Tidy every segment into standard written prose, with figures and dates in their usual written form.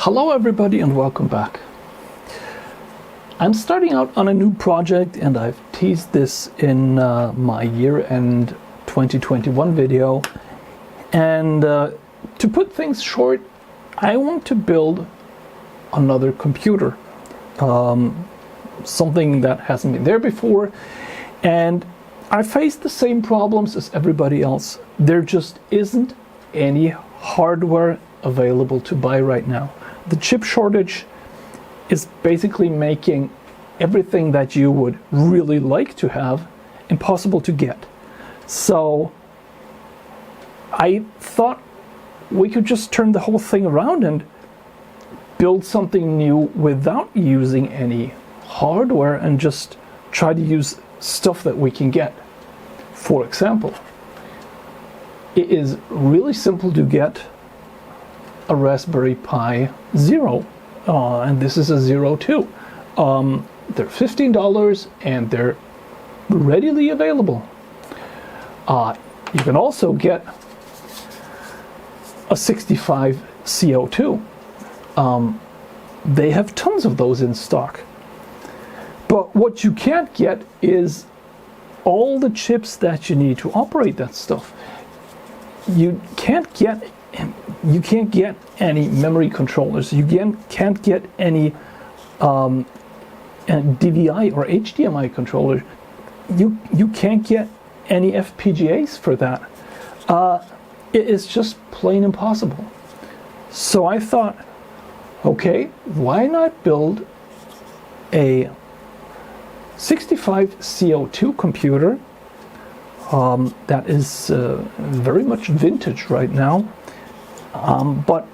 Hello everybody and welcome back. I'm starting out on a new project and I've teased this in my year-end 2021 video. And to put things short, I want to build another computer. Something that hasn't been there before. And I faced the same problems as everybody else. There just isn't any hardware available to buy right now. The chip shortage is basically making everything that you would really like to have impossible to get. So I thought we could just turn the whole thing around and build something new without using any hardware and just try to use stuff that we can get. For example, it is really simple to get a Raspberry Pi Zero, and this is a Zero 2. They're $15 and they're readily available. You can also get a 65CO2. They have tons of those in stock. But what you can't get is all the chips that you need to operate that stuff. You can't get any memory controllers. You can't get any DVI or HDMI controller. You can't get any FPGAs for that. It is just plain impossible. So I thought, okay, why not build a 65CO2 computer that is very much vintage right now, but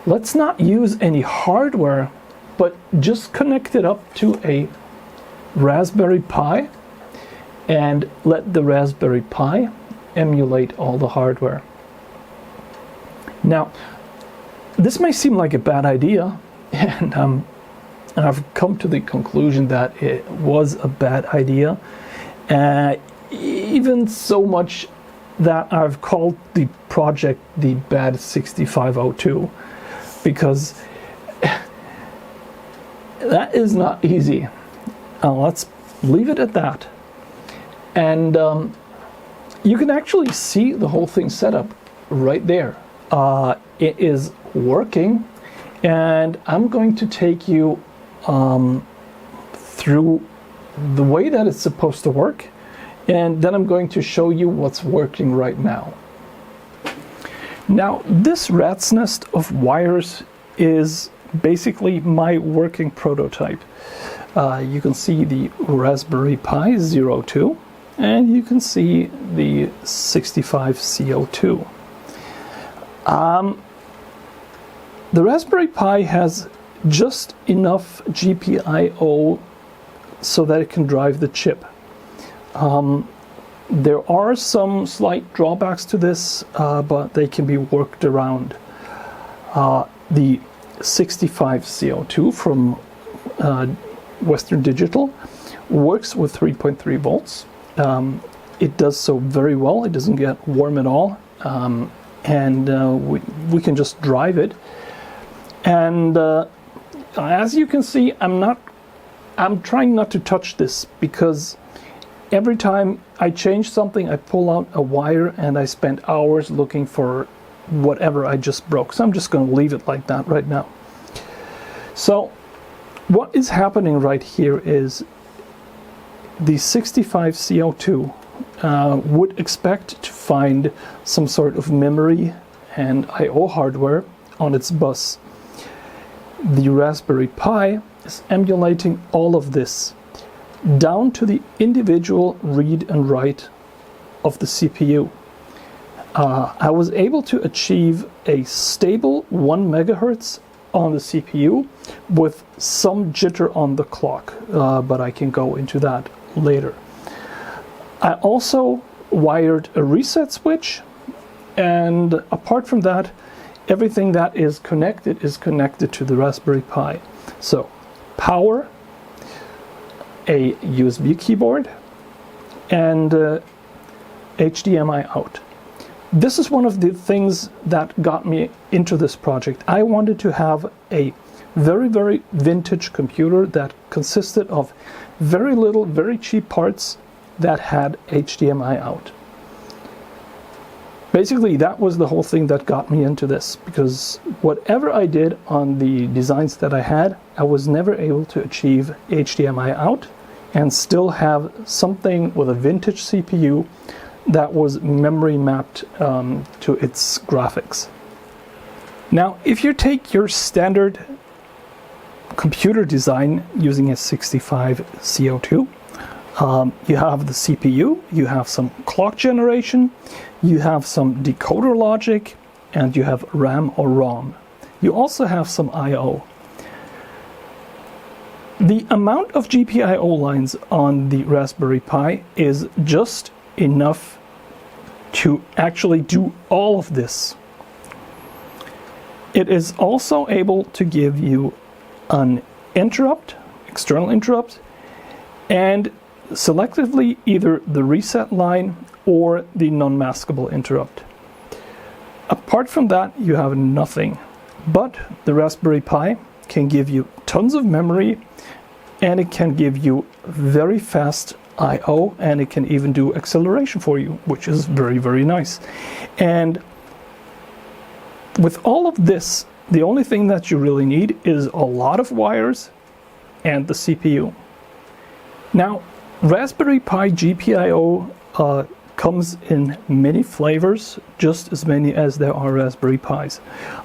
let's not use any hardware, but just connect it up to a Raspberry Pi and let the Raspberry Pi emulate all the hardware. Now, this may seem like a bad idea, and I've come to the conclusion that it was a bad idea, even so much that I've called the project the bad6502, because that is not easy. Let's leave it at that. And you can actually see the whole thing set up right there. It is working, and I'm going to take you through the way that it's supposed to work, and then I'm going to show you what's working right now. Now, this rat's nest of wires is basically my working prototype. You can see the Raspberry Pi Zero 2, and you can see the 65CO2. The Raspberry Pi has just enough GPIO so that it can drive the chip. There are some slight drawbacks to this, but they can be worked around. The 65CO2 from Western Digital works with 3.3 volts. It does so very well. It doesn't get warm at all, and we can just drive it. And as you can see, I'm trying not to touch this, because every time I change something, I pull out a wire and I spend hours looking for whatever I just broke. So I'm just going to leave it like that right now. So what is happening right here is the 65CO2 would expect to find some sort of memory and I/O hardware on its bus. The Raspberry Pi is emulating all of this down to the individual read and write of the CPU. I was able to achieve a stable 1 megahertz on the CPU with some jitter on the clock, but I can go into that later. I also wired a reset switch, and apart from that, everything that is connected to the Raspberry Pi. So, power, a USB keyboard, and HDMI out. this is one of the things that got me into this project. I wanted to have a very, very vintage computer that consisted of very little, very cheap parts that had HDMI out. Basically, that was the whole thing that got me into this, because whatever I did on the designs that I had, I was never able to achieve HDMI out and still have something with a vintage CPU that was memory mapped to its graphics. Now, if you take your standard computer design using a 6502, you have the CPU, you have some clock generation, you have some decoder logic, and you have RAM or ROM. You also have some I/O. The amount of GPIO lines on the Raspberry Pi is just enough to actually do all of this. It is also able to give you an interrupt, external interrupt, and selectively either the reset line or the non-maskable interrupt. Apart from that, you have nothing. But the Raspberry Pi can give you tons of memory, and it can give you very fast I/O, and it can even do acceleration for you, which is very, very nice. And with all of this, the only thing that you really need is a lot of wires and the CPU. Now, Raspberry Pi GPIO comes in many flavors, just as many as there are Raspberry Pis.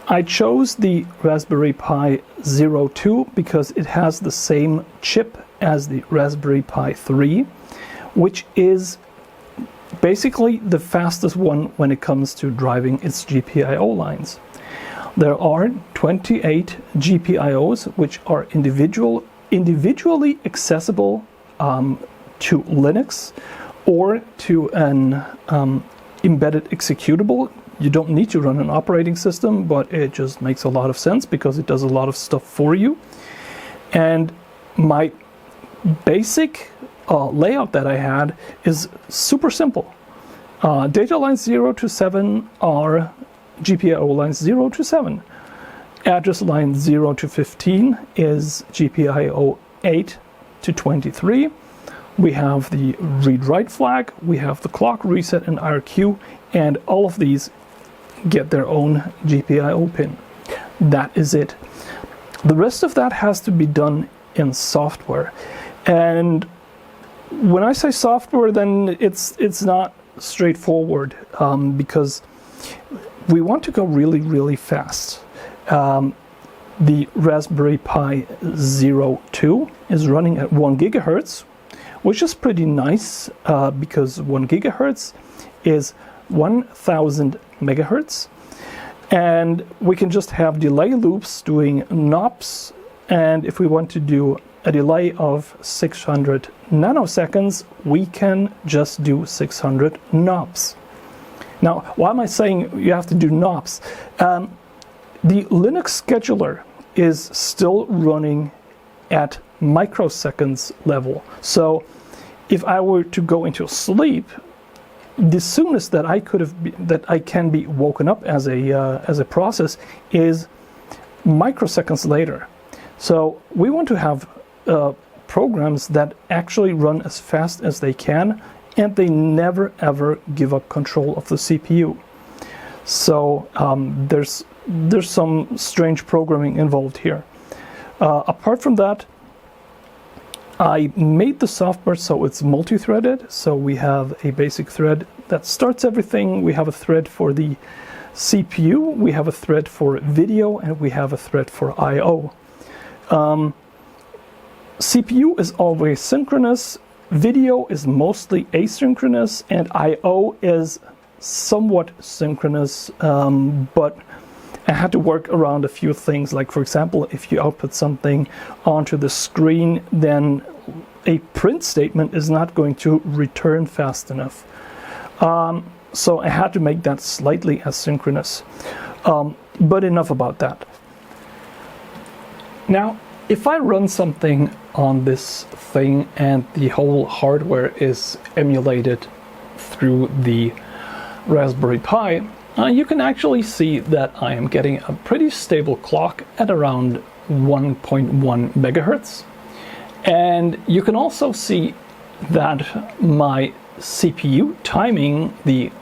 I chose the Raspberry Pi 02 because it has the same chip as the Raspberry Pi 3, which is basically the fastest one when it comes to driving its GPIO lines. There are 28 GPIOs which are individually accessible to Linux or to an embedded executable. You don't need to run an operating system, but it just makes a lot of sense because it does a lot of stuff for you. And my basic layout that I had is super simple. Data lines 0 to 7 are GPIO lines 0 to 7. Address line 0 to 15 is GPIO 8 to 23. We have the read-write flag, we have the clock, reset, and IRQ, and all of these get their own GPIO pin. That is it. The rest of that has to be done in software. And when I say software, then it's not straightforward because we want to go really, really fast. The Raspberry Pi 02 is running at 1 gigahertz, which is pretty nice because 1 gigahertz is 1000 megahertz. And we can just have delay loops doing NOPs. And if we want to do a delay of 600 nanoseconds, we can just do 600 NOPs. Now, why am I saying you have to do NOPs? The Linux scheduler is still running at microseconds level. So if I were to go into sleep, the soonest that I can be woken up as a process is microseconds later. So we want to have programs that actually run as fast as they can, and they never ever give up control of the CPU. So there's some strange programming involved here. Apart from that, I made the software so it's multi-threaded. So we have a basic thread that starts everything. We have a thread for the CPU, we have a thread for video, and we have a thread for I/O. CPU is always synchronous, video is mostly asynchronous, and I/O is somewhat synchronous, but I had to work around a few things. Like, for example, if you output something onto the screen, then a print statement is not going to return fast enough. So I had to make that slightly asynchronous. But enough about that. Now, if I run something on this thing and the whole hardware is emulated through the Raspberry Pi, you can actually see that I am getting a pretty stable clock at around 1.1 megahertz. And you can also see that my CPU timing, the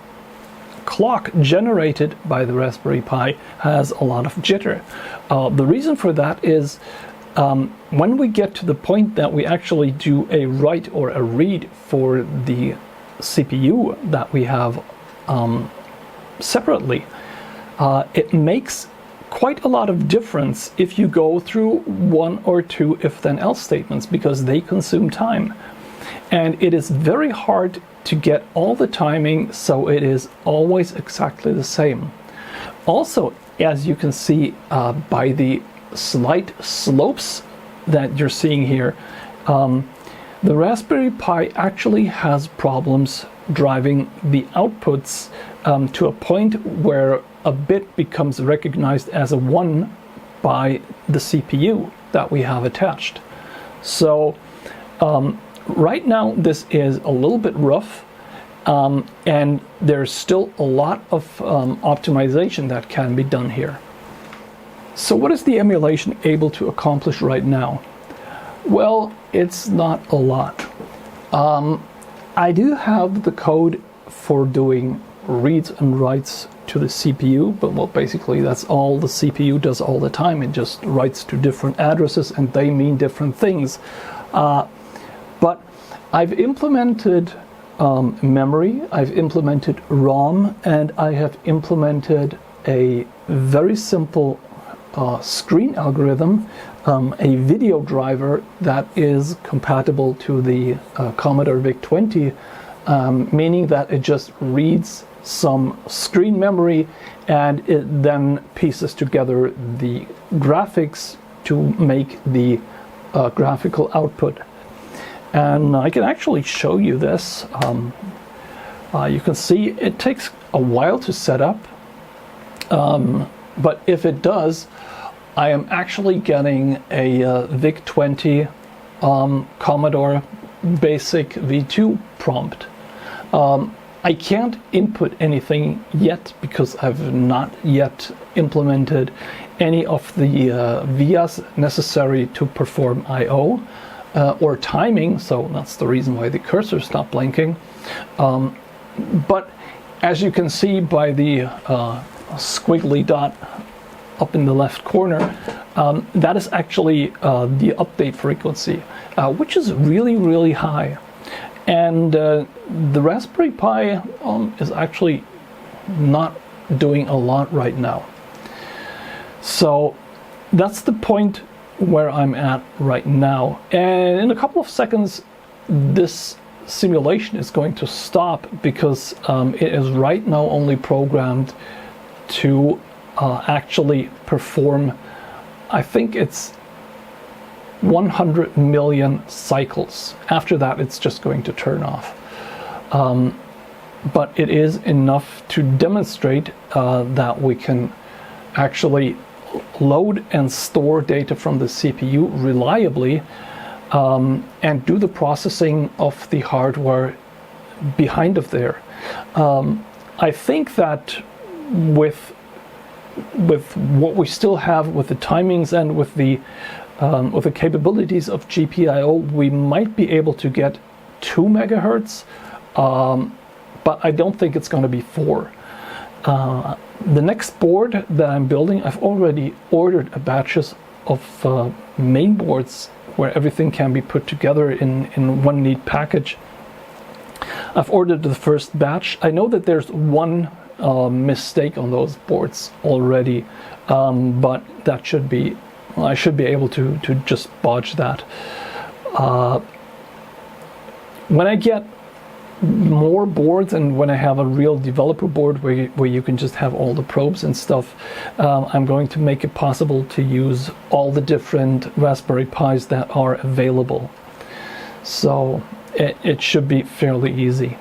clock generated by the Raspberry Pi, has a lot of jitter. The reason for that is when we get to the point that we actually do a write or a read for the CPU that we have separately, it makes quite a lot of difference if you go through one or two if-then-else statements, because they consume time. And it is very hard to get all the timing so it is always exactly the same. Also, as you can see by the slight slopes that you're seeing here, the Raspberry Pi actually has problems driving the outputs to a point where a bit becomes recognized as a 1 by the CPU that we have attached. So right now this is a little bit rough, and there's still a lot of optimization that can be done here. So what is the emulation able to accomplish right now? Well, it's not a lot. I do have the code for doing reads and writes to the CPU, but well, basically that's all the CPU does all the time. It just writes to different addresses and they mean different things. But I've implemented memory, I've implemented ROM, and I have implemented a very simple screen algorithm, a video driver that is compatible to the Commodore VIC-20, meaning that it just reads some screen memory and it then pieces together the graphics to make the graphical output. And I can actually show you this. You can see it takes a while to set up, but if it does, I am actually getting a VIC-20 Commodore Basic V2 prompt. I can't input anything yet because I've not yet implemented any of the vias necessary to perform I/O or timing, so that's the reason why the cursor stopped blinking. But as you can see by the squiggly dot up in the left corner, that is actually the update frequency, which is really, really high. And the Raspberry Pi is actually not doing a lot right now. So that's the point where I'm at right now. And in a couple of seconds, this simulation is going to stop because it is right now only programmed to actually perform, I think it's 100 million cycles. After that, it's just going to turn off. But it is enough to demonstrate that we can actually load and store data from the CPU reliably and do the processing of the hardware behind of there. I think that with what we still have with the timings and with the capabilities of GPIO, we might be able to get 2 megahertz, but I don't think it's going to be 4. The next board that I'm building, I've already ordered a batches of main boards where everything can be put together in one neat package. I've ordered the first batch. I know that there's one mistake on those boards already, but that should be, I should be able to just bodge that. When I get more boards and when I have a real developer board where you can just have all the probes and stuff, I'm going to make it possible to use all the different Raspberry Pis that are available. So it should be fairly easy.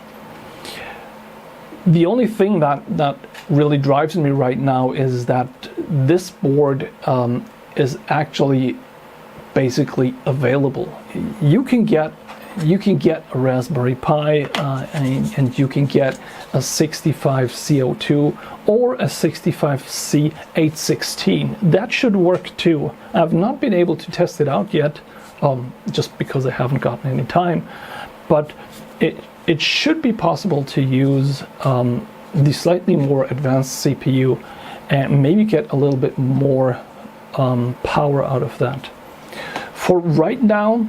The only thing that really drives me right now is that this board is actually basically available. You can get you can get a Raspberry Pi and you can get a 65C02 or a 65C816. That should work too. I've not been able to test it out yet, just because I haven't gotten any time, but it should be possible to use the slightly more advanced CPU and maybe get a little bit more power out of that. For right now,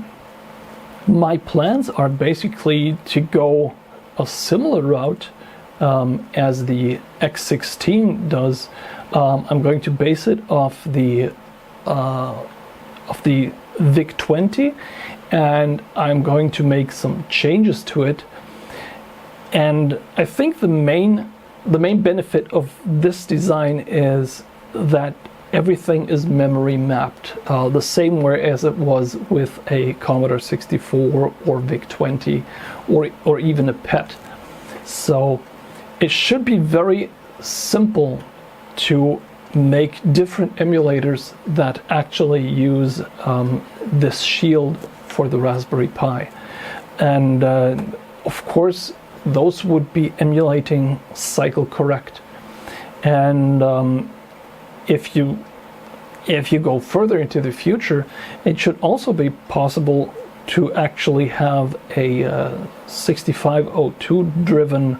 my plans are basically to go a similar route as the X16 does. I'm going to base it off the VIC-20, and I'm going to make some changes to it. And I think the main benefit of this design is that everything is memory mapped, the same way as it was with a Commodore 64 or VIC-20 or even a PET. So it should be very simple to make different emulators that actually use this shield for the Raspberry Pi. And of course, those would be emulating cycle correct. And if you go further into the future, it should also be possible to actually have a 6502 driven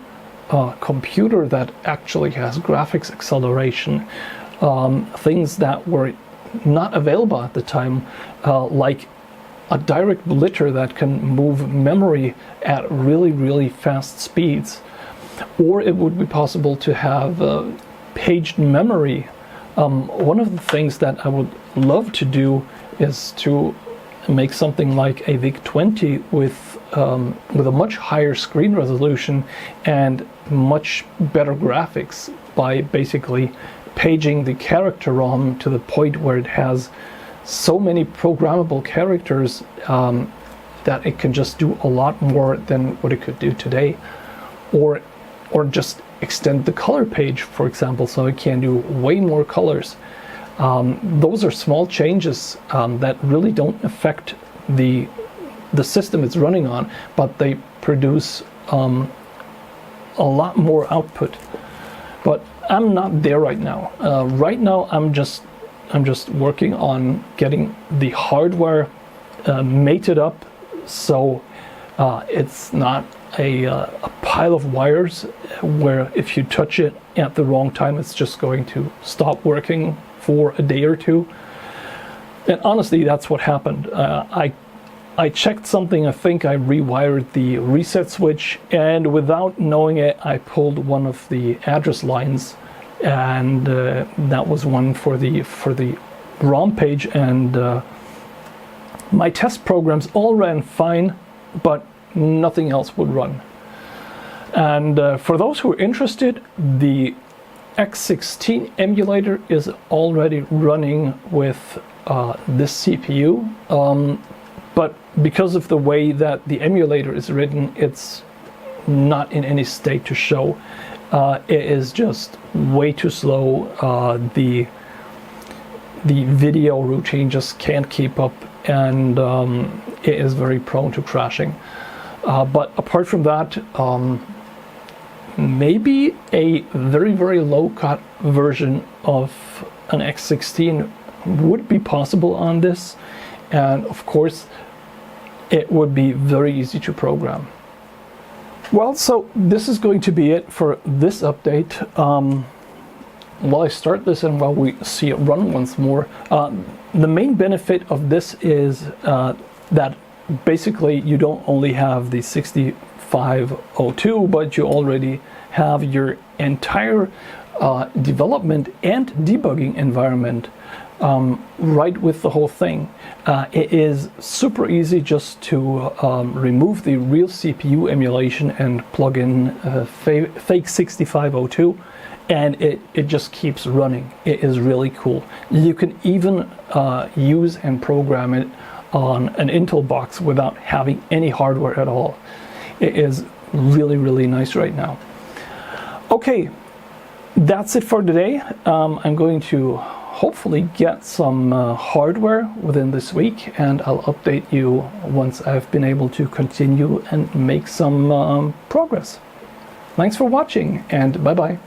computer that actually has graphics acceleration, things that were not available at the time, like a direct blitter that can move memory at really fast speeds. Or it would be possible to have paged memory. One of the things that I would love to do is to make something like a VIC-20 with a much higher screen resolution and much better graphics by basically paging the character ROM to the point where it has so many programmable characters that it can just do a lot more than what it could do today, or just extend the color page, for example, so it can do way more colors. Those are small changes that really don't affect the system it's running on, but they produce a lot more output. But I'm not there right now. Right now, I'm just working on getting the hardware mated up so it's not a pile of wires where if you touch it at the wrong time, it's just going to stop working for a day or two. And honestly, that's what happened. I checked something. I think I rewired the reset switch, and without knowing it, I pulled one of the address lines, and that was one for the ROM page, and my test programs all ran fine, but nothing else would run. And for those who are interested, the X16 emulator is already running with this CPU, but because of the way that the emulator is written, it's not in any state to show. It is just way too slow. The video routine just can't keep up, and it is very prone to crashing. But apart from that, maybe a very low-cut version of an X16 would be possible on this, and of course it would be very easy to program. Well, so this is going to be it for this update. While I start this and while we see it run once more, the main benefit of this is that basically you don't only have the 6502, but you already have your entire development and debugging environment right with the whole thing. It is super easy just to remove the real CPU emulation and plug in fake 6502, and it just keeps running. It is really cool. You can even use and program it on an Intel box without having any hardware at all. It is really nice right now. Okay, that's it for today. I'm going to hopefully get some hardware within this week, and I'll update you once I've been able to continue and make some progress. Thanks for watching, and bye-bye.